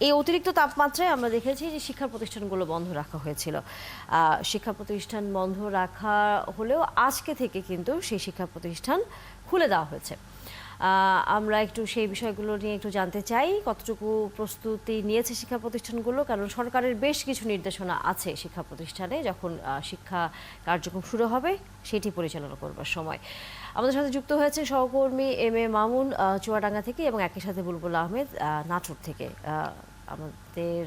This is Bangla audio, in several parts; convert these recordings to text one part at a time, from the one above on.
এই অতিরিক্ত তাপমাত্রায় আমরা দেখেছি যে শিক্ষা প্রতিষ্ঠানগুলো বন্ধ রাখা হয়েছিল। শিক্ষা প্রতিষ্ঠান বন্ধ রাখা হলেও আজকে থেকে কিন্তু সেই শিক্ষা প্রতিষ্ঠান খুলে দেওয়া হয়েছে। আমরা একটু সেই বিষয়গুলো নিয়ে একটু জানতে চাই, কতটুকু প্রস্তুতি নিয়েছে শিক্ষা প্রতিষ্ঠানগুলো, কারণ সরকারের বেশ কিছু নির্দেশনা আছে শিক্ষা প্রতিষ্ঠানে যখন শিক্ষা কার্যক্রম শুরু হবে সেটি পরিচালনা করবার সময়। আমাদের সাথে যুক্ত হয়েছে সহকর্মী এম এ মামুন চুয়াডাঙ্গা থেকে এবং একই সাথে বুলবুল আহমেদ নাটোর থেকে। আমাদের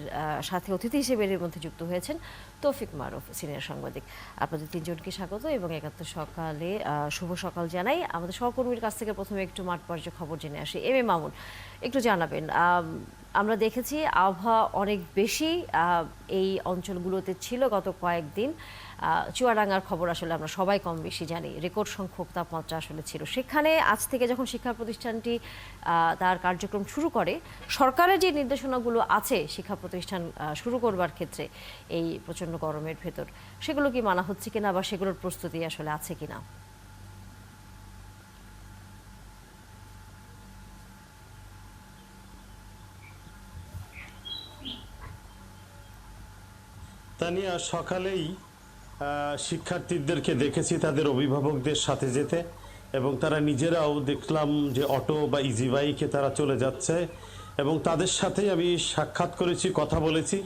সাথে অতিথি হিসেবে এর মধ্যে যুক্ত হয়েছেন তৌফিক মারুফ, সিনিয়র সাংবাদিক। আপনাদের তিনজনকে স্বাগত এবং একাত্তর সকালে শুভ সকাল জানাই। আমাদের সহকর্মীর কাছ থেকে প্রথমে একটু মাঠ পর্যায়ে খবর জেনে আসি। এম এ মামুন, একটু জানাবেন, আমরা দেখেছি আবহাওয়া অনেক বেশি এই অঞ্চলগুলোতে ছিল গত কয়েকদিন। চুয়াডাঙ্গার খবর আসলে আমরা সবাই কম বেশি জানি, রেকর্ড সংখ্যক তাপমাত্রা আসলে ছিল সেখানে। আজ থেকে যখন শিক্ষা প্রতিষ্ঠানটি তার কার্যক্রম শুরু করে, সরকারের যে নির্দেশনাগুলো আছে শিক্ষা প্রতিষ্ঠান শুরু করবার ক্ষেত্রে এই প্রচণ্ড গরমের ভেতর, সেগুলো কি মানা হচ্ছে কিনা বা সেগুলোর প্রস্তুতি আসলে আছে কিনা? তানিয়া, সকালেই শিক্ষার্থীদেরকে দেখেছি তাদের অভিভাবকদের সাথে যেতে, এবং তারা নিজেরাও দেখলাম যে অটো বা ইজি বাইকে তারা চলে যাচ্ছে, এবং তাদের সাথেই আমি সাক্ষাৎ করেছি, কথা বলেছি।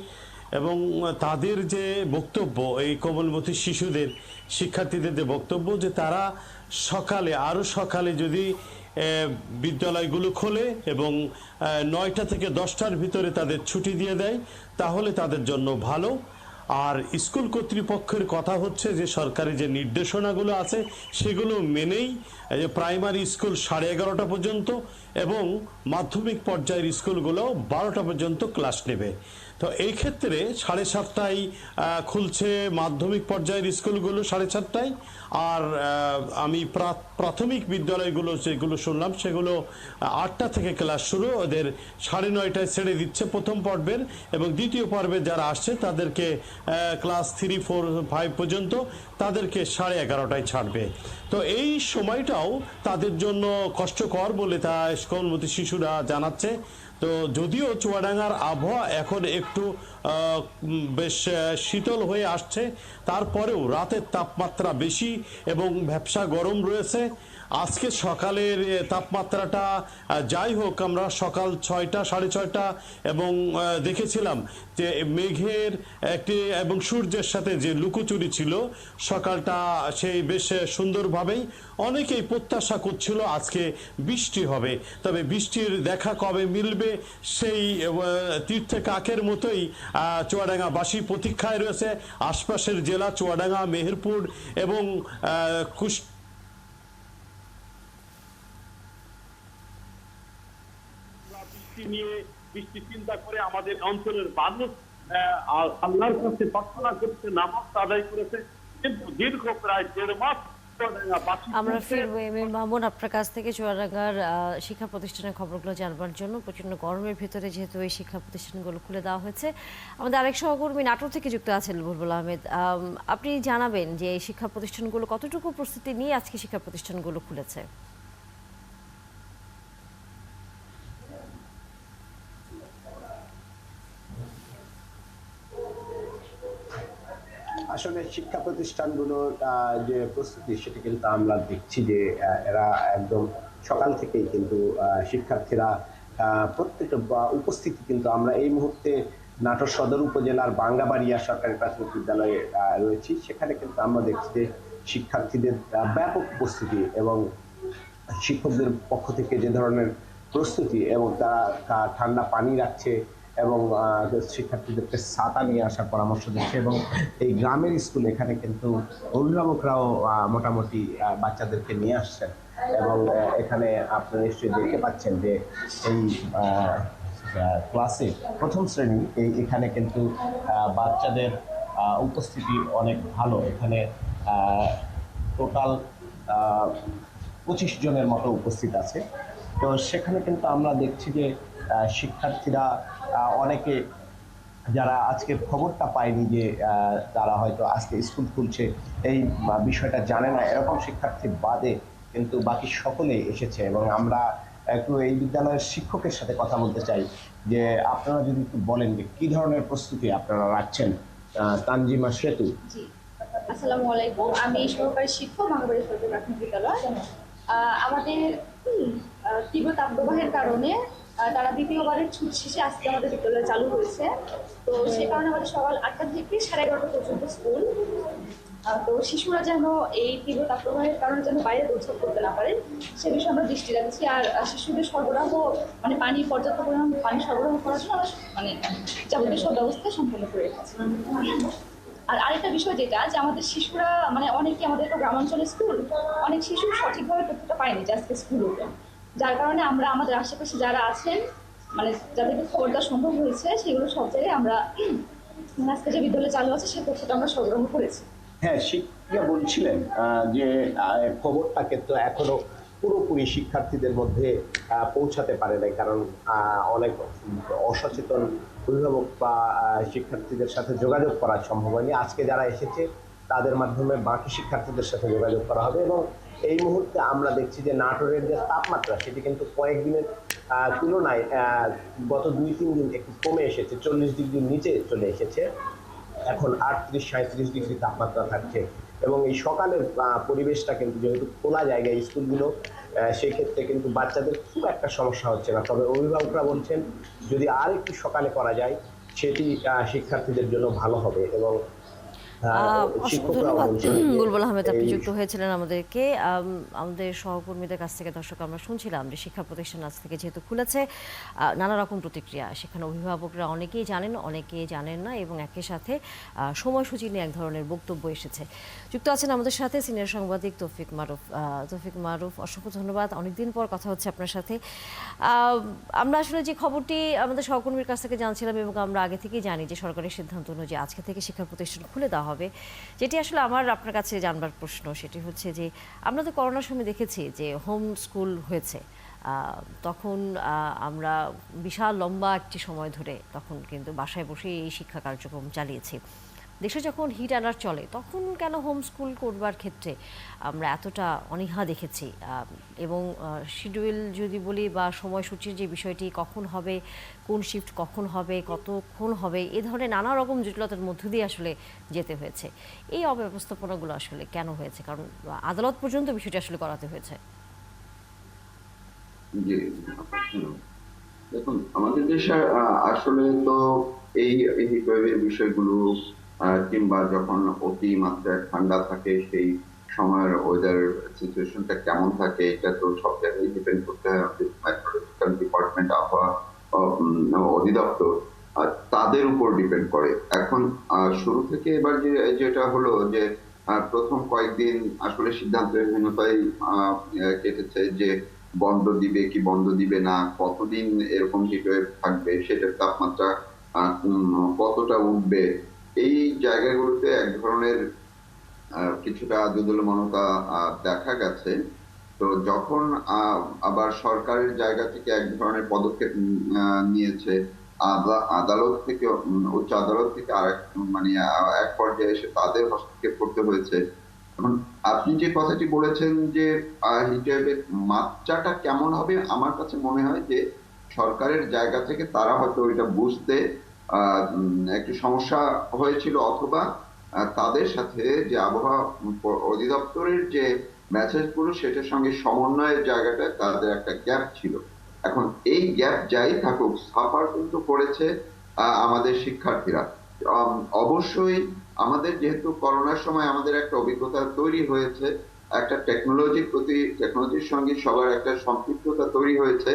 এবং তাদের যে বক্তব্য, এই কোমলমতি শিশুদের, শিক্ষার্থীদের যে বক্তব্য, যে তারা সকালে, আরও সকালে যদি বিদ্যালয়গুলো খোলে এবং 9টা থেকে 10টার ভিতরে তাদের ছুটি দিয়ে দেয় তাহলে তাদের জন্য ভালো। আর স্কুল কর্তৃপক্ষের কথা হচ্ছে যে সরকারি যে নির্দেশনাগুলো আছে সেগুলো মেনেই প্রাইমারি স্কুল 11:30টা পর্যন্ত এবং মাধ্যমিক পর্যায়ের স্কুলগুলো 12টা পর্যন্ত ক্লাস নেবে। তো এই ক্ষেত্রে 7:30টায় খুলছে মাধ্যমিক পর্যায়ের স্কুলগুলো, 7:30টায়। আর আমি প্রাথমিক বিদ্যালয়গুলো যেগুলো শুনলাম সেগুলো 8টা থেকে ক্লাস শুরু, ওদের 9:30টায় ছেড়ে দিচ্ছে প্রথম পর্বের, এবং দ্বিতীয় পর্বে যারা আসছে তাদেরকে ক্লাস 3, 4, 5 পর্যন্ত তাদেরকে 11:30টায় ছাড়বে। তো এই সময়টাও তাদের জন্য কষ্টকর বলে তা স্কুলমতি শিশুরা জানাচ্ছে। তো যদিও চুয়াডাঙ্গার আবহাওয়া এখন একটু বেশ শীতল হয়ে আসছে, তারপরেও রাতের তাপমাত্রা বেশি এবং ভ্যাপসা গরম রয়েছে। আজকে সকালের তাপমাত্রাটা যাই হোক, আমরা সকাল 6টা, 6:30 এবং দেখেছিলাম যে মেঘের একটি এবং সূর্যের সাথে যে লুকোচুরি ছিল সকালটা, সেই বেশ সুন্দরভাবেই অনেকেই প্রত্যাশা করছিল আজকে বৃষ্টি হবে। তবে বৃষ্টির দেখা কবে মিলবে সেই তীর্থে কাকের মতোই চুয়াডাঙ্গাবাসী প্রতীক্ষায় রয়েছে। আশপাশের জেলা চুয়াডাঙ্গা, মেহেরপুর এবং বৃষ্টি চিন্তা করে আমাদের অঞ্চলের মানুষ আল্লাহর কাছে প্রার্থনা করতে, নামাজ আদায় করেছে, কিন্তু দীর্ঘ প্রায় 1.5 মাস আমরা ফিরবো এম এ মামুন আপনার কাছ থেকে চুয়াডাঙ্গার শিক্ষা প্রতিষ্ঠানের খবরগুলো জানবার জন্য। প্রচন্ড গরমের ভিতরে যেহেতু এই শিক্ষা প্রতিষ্ঠানগুলো খুলে দেওয়া হয়েছে, আমাদের আরেক সহকর্মী নাটোর থেকে যুক্ত আছেন বুলবুল আহমেদ। আপনি জানাবেন যে এই শিক্ষা প্রতিষ্ঠানগুলো কতটুকু প্রস্তুতি নিয়ে আজকে শিক্ষা প্রতিষ্ঠানগুলো খুলেছে? আসলে শিক্ষা প্রতিষ্ঠানগুলোর যে প্রস্তুতি সেটা কিন্তু আমরা দেখছি যে এরা একদম সকাল থেকেই কিন্তু শিক্ষার্থীরা প্রত্যেকটা উপস্থিতি কিন্তু আমরা এই মুহূর্তে নাটোর সদর উপজেলার বাঙ্গাবাড়িয়া সরকারি প্রাথমিক বিদ্যালয়ে রয়েছি। সেখানে কিন্তু আমরা দেখছি যে শিক্ষার্থীদের ব্যাপক উপস্থিতি এবং শিক্ষকদের পক্ষ থেকে যে ধরনের প্রস্তুতি, এবং তারা ঠান্ডা পানি রাখছে এবং শিক্ষার্থীদেরকে ছাতা নিয়ে আসার পরামর্শ দিচ্ছে। এবং এই গ্রামের স্কুল, এখানে কিন্তু অভিভাবকরাও মোটামুটি বাচ্চাদেরকে নিয়ে আসছেন, এবং এখানে আপনারা নিশ্চয়ই দেখতে পাচ্ছেন যে এই ক্লাসে প্রথম শ্রেণী, এখানে কিন্তু বাচ্চাদের উপস্থিতি অনেক ভালো। এখানে টোটাল 25 জনের মতো উপস্থিত আছে। তো সেখানে কিন্তু আমরা দেখছি যে শিক্ষার্থীরা অনেকে যারা আজকে খবরটা পায়নি যে তারা হয়তো আজকে স্কুল খুলছে এই বিষয়টা জানে না, এরকম শিক্ষার্থী বাদে কিন্তু বাকি সকলেই এসেছে। এবং আমরা একটু এই বিদ্যালয়ের শিক্ষকের সাথে কথা বলতে চাই, যে আপনারা যদি একটু বলেন যে কি ধরনের প্রস্তুতি আপনারা রাখছেন। তানজিমা সেতু। জি, আসসালামু আলাইকুম। আমি সহকারী শিক্ষক বাংলাবাড়ি সরকারি প্রাথমিক বিদ্যালয়। আমাদের তীব্র তাপপ্রবাহের কারণে তারা দ্বিতীয়বারের ছুটি শেষে আজকে আমাদের বিদ্যালয় চালু হয়েছে। তো সে কারণে আমাদের সকাল 8টা থেকে 11:30 পর্যন্ত স্কুল। তো শিশুরা যেন এই তীব্র তাপপ্রবাহের কারণে যেন বাইরে দৌড়ঝাঁপ করতে না পারে সে বিষয়ে আমরা দৃষ্টি রাখছি। আর শিশুদের সরবরাহ মানে পানি পর্যাপ্ত পরিমাণ পানি সরবরাহ করার জন্য আমরা মানে যাবতীয় সব ব্যবস্থা সম্পন্ন করে রেখেছি। আর আরেকটা বিষয় যেটা যে আমাদের শিশুরা মানে অনেকে আমাদের তো গ্রামাঞ্চলের স্কুল, অনেক শিশু সঠিকভাবে তথ্যটা পায়নি যে আজকে স্কুল ওঠে, যার কারণে আমরা আমাদের আশেপাশে যারা আছেন মানে যাদেরকে খবর দেওয়া সম্ভব হয়েছে সেগুলো সব জায়গায় আমরা আজকে যে বিদ্যালয় চালু আছে সেই তথ্যটা আমরা সরবরাহ করেছি। হ্যাঁ, শিক্ষিকা বলছিলেন যে খবরটাকে তো এখনো পুরোপুরি শিক্ষার্থীদের মধ্যে পৌঁছাতে পারে নাই, কারণ অনেক অসচেতন অভিভাবক বা শিক্ষার্থীদের সাথে যোগাযোগ করা সম্ভব হয়নি। আজকে যারা এসেছে তাদের মাধ্যমে বাকি শিক্ষার্থীদের সাথে যোগাযোগ করা হবে। এবং এই মুহূর্তে আমরা দেখছি যে নাটোরের যে তাপমাত্রা সেটি কিন্তু কয়েকদিনের তুলনায় গত 2-3 দিন একটু কমে এসেছে, 40 ডিগ্রির নিচে চলে এসেছে। এখন 38-37 ডিগ্রি তাপমাত্রা থাকছে। এবং এই সকালের পরিবেশটা কিন্তু যেহেতু খোলা জায়গায় স্কুলগুলো, সেই ক্ষেত্রে কিন্তু বাচ্চাদের খুব একটা সমস্যা হচ্ছে না। তবে অভিভাবকরা বলছেন যদি আর একটু সকালে করা যায় সেটি শিক্ষার্থীদের জন্য ভালো হবে। এবং অসংখ্য শিক্ষকরা ধন্যবাদ বলছেন বুলবুল আহমেদ, আপনি এই যুক্ত হয়েছিলেন আমাদেরকে। আমাদের সহকর্মীদের কাছ থেকে দর্শক আমরা শুনছিলাম যে শিক্ষা প্রতিষ্ঠান আজ থেকে যেহেতু খুলেছে, নানা রকম প্রতিক্রিয়া সেখানে অভিভাবকরা অনেকেই জানেন অনেকেই জানেন না, এবং একই সাথে সময়সূচি নিয়ে এক ধরনের বক্তব্য এসেছে। যুক্ত আছেন আমাদের সাথে সিনিয়র সাংবাদিক তৌফিক মারুফ। তৌফিক মারুফ, অসংখ্য ধন্যবাদ, অনেকদিন পর কথা হচ্ছে আপনার সাথে। আমরা আসলে যে খবরটি আমাদের সহকর্মীর কাছ থেকে জানছিলাম এবং আমরা আগে থেকেই জানি যে সরকারের সিদ্ধান্ত অনুযায়ী আজকে থেকে শিক্ষা প্রতিষ্ঠান খুলে দেওয়া হবে। যেটি আসলে আমার আপনার কাছে জানবার প্রশ্ন সেটি হচ্ছে যে আমরা তো করোনার সময় দেখেছি যে হোম স্কুল হয়েছে, তখন আমরা বিশাল লম্বা একটি সময় ধরে তখন কিন্তু বাসায় বসে এই শিক্ষা কার্যক্রম চালিয়েছি। দেশে যখন হিট অ্যালার্ট চলে তখন কেন হোম স্কুল করবার ক্ষেত্রে আমরা এতটা অনীহা দেখেছি, এবং শিডিউল যদি বলি বা সময়সূচির যে বিষয়টি কখন হবে, কোন শিফট কখন হবে, কতক্ষণ হবে, এ ধরনের নানা রকম জটিলতার মধ্য দিয়ে আসলে যেতে হয়েছে। এই অব্যবস্থাপনাগুলো আসলে কেন হয়েছে? কারণ আদালত পর্যন্ত বিষয়টি আসলে করাতে হয়েছে। জি, দেখুন আমাদের দেশে আসলে তো এই হিটওয়েভের বিষয়গুলো কিংবা যখন অতিমাত্রায় ঠান্ডা থাকে সেই সময়ের ওয়েদার সিচুয়েশনটা কেমন থাকে এটা তো সব জায়গায় ডিপেন্ড করতে হয় আমাদের মেট্রোলজিক্যাল ডিপার্টমেন্ট, আবহাওয়া অধিদপ্তর তাদের উপর ডিপেন্ড করে। এখন শুরু থেকে এবার যেটা হলো যে প্রথম কয়েকদিন আসলে সিদ্ধান্তহীনতায় কেটেছে যে বন্ধ দিবে কি বন্ধ দিবে না, কতদিন এরকম হিটওয়েভ থাকবে, সেটার তাপমাত্রা কতটা উঠবে, এই জায়গাগুলোতে এক ধরনের কিছুটা দোদুল্যমানতা দেখা গেছে। তো যখন আবার সরকারের জায়গা থেকে এক ধরনের পদক্ষেপ নিয়েছে, আদালত থেকে উচ্চ আদালত থেকে আরেক মানে এক পর্যায়ে এসে তাদের হস্তক্ষেপ করতে হয়েছে। এখন আপনি যে কথাটি বলেছেন যে হিটওয়েভের মাত্রাটা কেমন হবে, আমার কাছে মনে হয় যে সরকারের জায়গা থেকে তারা হয়তো ওইটা বুঝতে একটু সমস্যা হয়েছিল, অথবা তাদের সাথে যে আবহাওয়া অধিদপ্তরের যে মেসেজগুলো সেটার সঙ্গে সমন্বয়ের জায়গাটায় তাদের একটা গ্যাপ ছিল। এখন এই গ্যাপ যাই থাকুক, সাফার কিন্তু করেছে আমাদের শিক্ষার্থীরা। অবশ্যই আমাদের যেহেতু করোনার সময় আমাদের একটা অভিজ্ঞতা তৈরি হয়েছে, একটা টেকনোলজির সঙ্গে সবার একটা সম্পৃক্ততা তৈরি হয়েছে,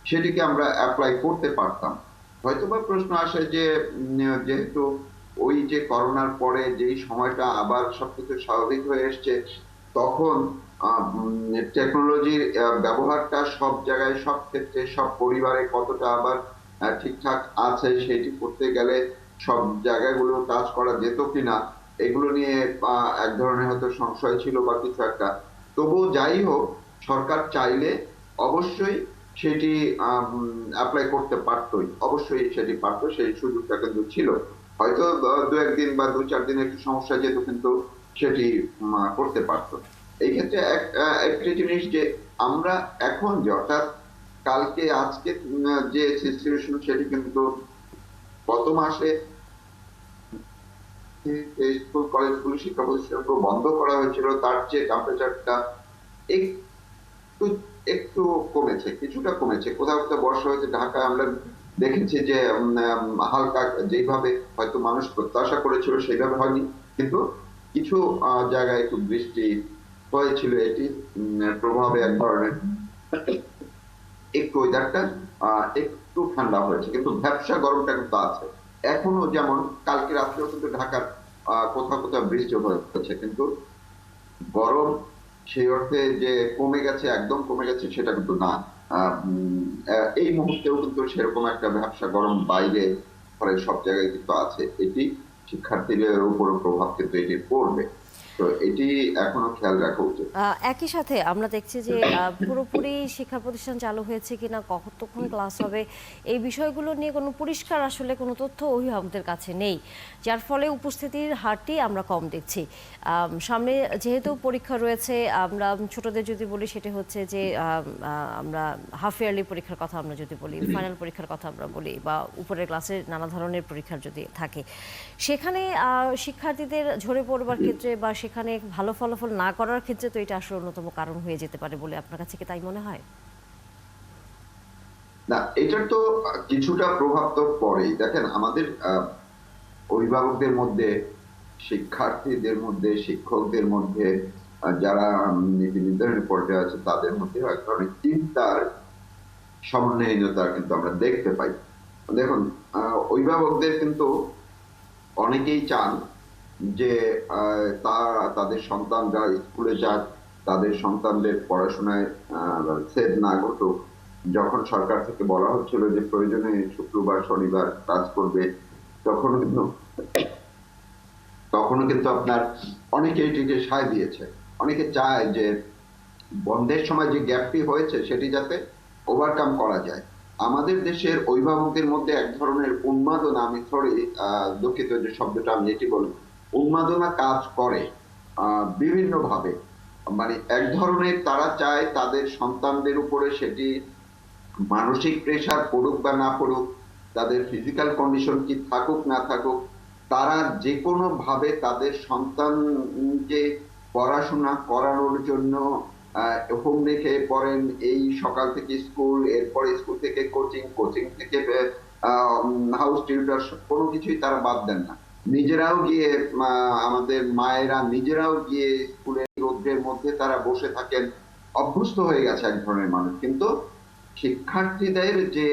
সেটিকে আমরা অ্যাপ্লাই করতে পারতাম। হয়তোবা প্রশ্ন আসে যে যেহেতু ওই যে করোনার পরে যেই সময়টা আবার সবকিছু স্বাভাবিক হয়ে এসছে, তখন টেকনোলজির ব্যবহারটা সব জায়গায় সব ক্ষেত্রে সব পরিবারে কতটা আবার ঠিকঠাক আছে সেটি করতে গেলে সব জায়গাগুলো কাজ করা যেত কিনা, এগুলো নিয়ে এক ধরনের হয়তো সংশয় ছিল বা কিছু একটা। তবুও যাই হোক, সরকার চাইলে অবশ্যই সেটি অ্যাপ্লাই করতে পারতই, অবশ্যই সেটি পারতো, সেই সুযোগটা কিন্তু ছিল। হয়তো 2-1 দিন বা 2-4 দিন একটু সমস্যা যেত, কিন্তু সেটি করতে পারতো। এই ক্ষেত্রে একটি জিনিস যে আমরা এখন যে অর্থাৎ কালকে আজকে যে সিচুয়েশন সেটি কিন্তু গত মাসে স্কুল কলেজগুলো শিক্ষা প্রতিষ্ঠানগুলো বন্ধ করা হয়েছিল, তার যে টেম্পারেচারটা একটু একটু কমেছে, কিছুটা কমেছে। কোথাও কোথাও বর্ষা হয়েছে, ঢাকায় আমরা দেখেছি যে হালকা, যেভাবে হয়তো মানুষ প্রত্যাশা করেছিল সেইভাবে হয়নি, কিন্তু কিছু জায়গায় একটু বৃষ্টি হয়েছিল। এটি প্রভাবে এক ধরনের একটু ওয়েদারটা একটু ঠান্ডা হয়েছে, কিন্তু ভ্যাপসা গরমটা কিন্তু আছে এখনো। যেমন কালকে রাত্রেও কিন্তু ঢাকার কোথাও কোথাও বৃষ্টি হয়েছে, কিন্তু গরম সেই অর্থে যে কমে গেছে, একদম কমে গেছে সেটা কিন্তু না। এই মুহূর্তেও কিন্তু সেরকম একটা ভ্যাপসা গরম বাইরে ফলে সব জায়গায় কিন্তু আছে। এটি শিক্ষার্থীদের উপর প্রভাব কিন্তু এটি পড়বে, তো এটি এখনো খেয়াল রাখা উচিত। একই সাথে আমরা দেখছি যে পুরোপুরি শিক্ষা প্রতিষ্ঠান চালু হয়েছে কিনা, কতক্ষণ ক্লাস হবে, এই বিষয়গুলো নিয়ে কোনো পরিষ্কার আসলে কোনো তথ্য অভিভাবকদের কাছে নেই, যার ফলে উপস্থিতির হারটি আমরা কম দেখছি। সামনে যেহেতু পরীক্ষা রয়েছে, আমরা ছোটদের যদি বলি সেটা হচ্ছে যে আমরা হাফ ইয়ারলি পরীক্ষার কথা আমরা যদি বলি, ফাইনাল পরীক্ষার কথা আমরা বলি, বা উপরের ক্লাসের নানা ধরনের পরীক্ষার যদি থাকে, সেখানে শিক্ষার্থীদের ঝরে পড়বার ক্ষেত্রে বা সেখানে ভালো ফলাফল না করার ক্ষেত্রে তো এটা আসলে অন্যতম কারণ হয়ে যেতে পারে বলে আপনার কাছে কি তাই মনে হয়? না, এটার তো কিছুটা প্রভাব তো পড়েই। দেখেন, আমাদের অভিভাবকদের মধ্যে, শিক্ষার্থীদের মধ্যে, শিক্ষকদের মধ্যে, যারা নীতি নির্ধারণের পর্যায়ে আছে তাদের মধ্যে এক ধরনের চিন্তার সমন্বয়হীনতা কিন্তু আমরা দেখতে পাই। দেখুন, অভিভাবকদের কিন্তু অনেকেই চান যে তাদের সন্তানরা স্কুলে যাক, তাদের সন্তানদের পড়াশোনায় ছেদ না ঘটুক। যখন সরকার থেকে বলা হচ্ছিল যে প্রয়োজনে শুক্রবার শনিবার ক্লাস করবে, তখনও কিন্তু আপনার অনেকে এটিকে সায় দিয়েছে। অনেকে চায় যে বন্ধের সময় যে গ্যাপটি হয়েছে সেটি যাতে ওভারকাম করা যায়। আমাদের দেশের অভিভাবকদের মধ্যে এক ধরনের উন্মাদনা, আমি সরি দুঃখিত যে শব্দটা আমি এটি বলি, উন্মাদনা কাজ করে বিভিন্ন ভাবে। মানে এক ধরনের তারা চায় তাদের সন্তানদের উপরে সেটি মানসিক প্রেশার পড়ুক বা না পড়ুক, তাদের ফিজিক্যাল কন্ডিশন কি থাকুক না থাকুক, তারা যে কোনো ভাবে তাদের সন্তানকে পড়াশোনা করানোর জন্য হোম রেখে পড়েন, এই সকাল থেকে স্কুল, এরপরে স্কুল থেকে কোচিং, কোচিং থেকে হাউস টিউটর, কোনো কিছুই তারা বাদ দেন না। নিজেরাও গিয়ে আমাদের মায়েরা নিজেরাও গিয়ে স্কুলের রোদ্রের মধ্যে তারা বসে থাকেন, অভ্যস্ত হয়ে গেছে এক ধরনের মানুষ। কিন্তু শিক্ষার্থীদের যে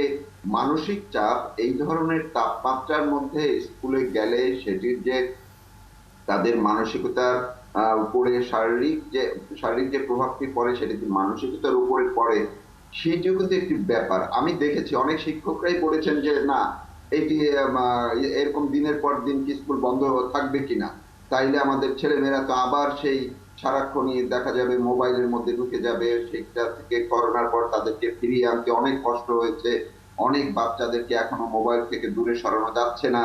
মানসিক চাপ, এই ধরনের তাপমাত্রার মধ্যে স্কুলে গেলে সেটির যে তাদের মানসিকতার উপরে শারীরিক যে প্রভাবটি পড়ে, সেটি মানসিকতার উপরে পড়ে, সেটিও কিন্তু একটি ব্যাপার। আমি দেখেছি অনেক শিক্ষকরাই বলেছেন যে না, এটি এরকম দিনের পর দিন কি স্কুল বন্ধ থাকবে কিনা, তাইলে আমাদের ছেলেমেয়েরা তো আবার সেই সারাক্ষণই দেখা যাবে মোবাইলের মধ্যে ঢুকে যাবে। সেটা থেকে করোনার পর তাদেরকে ফিরিয়ে আনতে অনেক কষ্ট হয়েছে, অনেক বাচ্চাদেরকে এখনো মোবাইল থেকে দূরে সরানো যাচ্ছে না,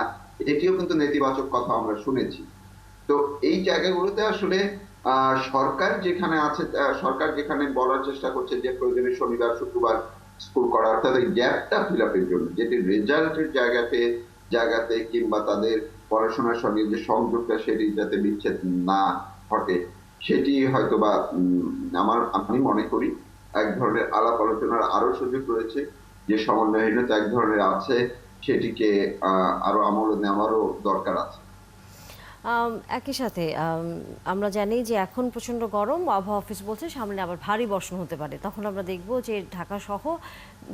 এটিও কিন্তু নেতিবাচক কথা আমরা শুনেছি। তো এই জায়গাগুলোতে আসলে সরকার যেখানে আছে, সরকার যেখানে বলার চেষ্টা করছে যে প্রয়োজনে শনিবার শুক্রবার স্কুল করা, অর্থাৎ এই গ্যাপটা ফিল আপের জন্য, যেটি রেজাল্টের জায়গাতে কিংবা তাদের পড়াশোনার সঙ্গে যে সংযোগটা সেটি যাতে বিচ্ছেদ না ঘটে, সেটি হয়তো বা আমি মনে করি এক ধরনের আলাপ আলোচনার আরো সুযোগ রয়েছে। যে সমন্বয়হীনতা এক ধরনের আছে, সেটিকে আরো আমলে নেওয়ারও দরকার আছে। একই সাথে আমরা জানি যে এখন প্রচণ্ড গরম, আবহাওয়া অফিস বলছে সামনে আবার ভারী বর্ষণ হতে পারে। তখন আমরা দেখব যে ঢাকা সহ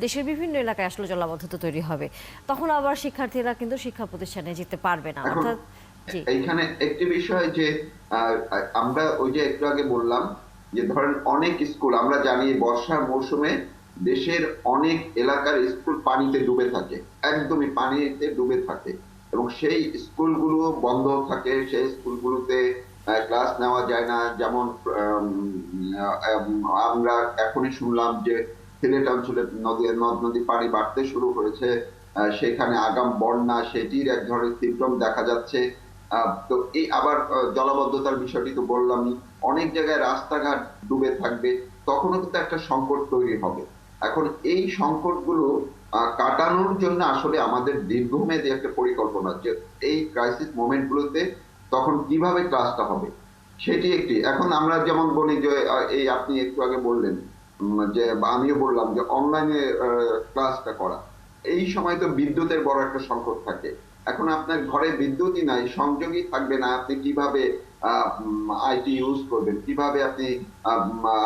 দেশের বিভিন্ন এলাকায় আসলে জলাবদ্ধতা তৈরি হবে, তখন আবার শিক্ষার্থীরা কিন্তু শিক্ষা প্রতিষ্ঠানে যেতে পারবে না। অর্থাৎ এইখানে একটি বিষয় যে আমরা ওই যে একটু আগে বললাম যে ধরেন অনেক স্কুল, আমরা জানি বর্ষার মৌসুমে দেশের অনেক এলাকার স্কুল পানিতে ডুবে থাকে, একদমই পানিতে ডুবে থাকে, এবং সেই স্কুলগুলো বন্ধ থাকে, সেই স্কুলগুলোতে ক্লাস নেওয়া যায় না। যেমন আমরা এখনই শুনলাম যে সিলেট অঞ্চলে নদ নদী পানি বাড়তে শুরু করেছে, সেখানে আগাম বন্যা, সেটির এক ধরনের সিমটম দেখা যাচ্ছে। তো এই আবার জলাবদ্ধতার বিষয়টি তো বললামই, অনেক জায়গায় রাস্তাঘাট ডুবে থাকবে, তখনও কিন্তু একটা সংকট তৈরি হবে। এখন এই সংকটগুলো কাটানোর জন্য আসলে আমাদের দীর্ঘমেয়াদী একটা পরিকল্পনা, যে এই ক্রাইসিস মোমেন্টগুলোতে তখন কিভাবে ক্লাসটা হবে সেটি একটি। এখন আমরা যেমন বলি যে এই আপনি একটু আগে বললেন যে, বা আমিও বললাম যে অনলাইনে ক্লাসটা করা, এই সময় তো বিদ্যুতের বড় একটা সংকট থাকে। এখন আপনার ঘরে বিদ্যুৎই নাই, সংযোগই থাকবে না, আপনি কিভাবে আইটি ইউজ করবেন, কিভাবে আপনি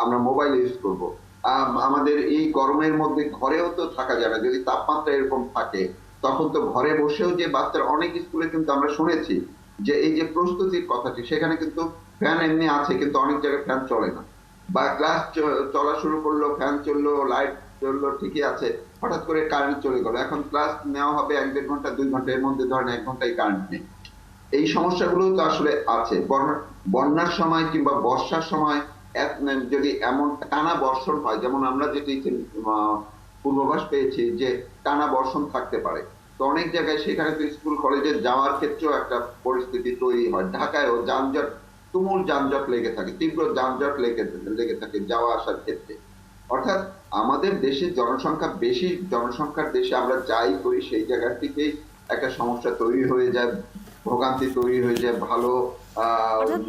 আমরা মোবাইল ইউজ করব। আমাদের এই গরমের মধ্যে ঘরেও তো থাকা যাবে না, যদি তাপমাত্রা এরকম থাকে তখন তো ঘরে বসেও যে বাচ্চার অনেক স্কুলে কিন্তু আমরা শুনেছি যে এই যে প্রস্তুতির কথাটি, সেখানে কিন্তু ফ্যান এমনি আছে কিন্তু অনেক জায়গায় ফ্যান চলে না, বা ক্লাস চলা শুরু করলো, ফ্যান চললো, লাইট চললো, ঠিকই আছে, হঠাৎ করে কারেন্ট চলে গেল, এখন ক্লাস নেওয়া হবে 1-1.5 ঘন্টা 2 ঘন্টা, এর মধ্যে ধরেন 1 ঘন্টায় কারেন্ট নেই। এই সমস্যাগুলো তো আসলে আছে। বন্যার সময় কিংবা বর্ষার সময় যদি এমন টানা বর্ষণ হয়, যেমন আমরা যেটি পূর্বাভাস পেয়েছি যে টানা বর্ষণ থাকতে পারে, তো অনেক জায়গায় সেখানে তো স্কুল কলেজে যাওয়ার ক্ষেত্রেও একটা পরিস্থিতি তৈরি হয়। ঢাকায়ও যানজট, তুমুল যানজট লেগে থাকে, তীব্র যানজট লেগে থাকে যাওয়া আসার ক্ষেত্রে। অর্থাৎ আমাদের দেশে জনসংখ্যা বেশি, জনসংখ্যার দেশে আমরা যাই করি সেই জায়গা থেকেই একটা সমস্যা তৈরি হয়ে যায়, ভোগান্তি তৈরি হয়ে যায়। ভালো অর্থাৎ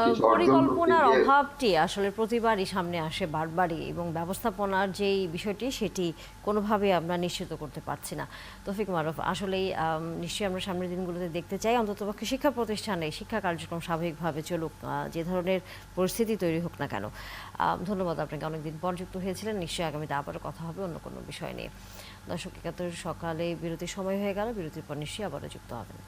কিছু অর্জন করতে পরিকল্পনার গিয়ে অভাবটি আসলে প্রতিবারই সামনে আসে বারবারই, এবং ব্যবস্থাপনার যেই বিষয়টি সেটি কোনোভাবে আমরা নিশ্চিত করতে পারছি না। তৌফিক মারুফ, আসলেই নিশ্চয়ই আমরা সামনের দিনগুলোতে দেখতে চাই অন্ততপক্ষে শিক্ষা প্রতিষ্ঠানে শিক্ষা কার্যক্রম স্বাভাবিকভাবে চলুক, যে ধরনের পরিস্থিতি তৈরি হোক না কেন। ধন্যবাদ আপনাকে, অনেকদিন পর যুক্ত হয়েছিলেন। নিশ্চয়ই আগামীতে আবারও কথা হবে অন্য কোনো বিষয় নিয়ে। দর্শক, ৭১ সকালে বিরতির সময় হয়ে গেল, বিরতির পর নিশ্চয়ই আবারও যুক্ত হবেন।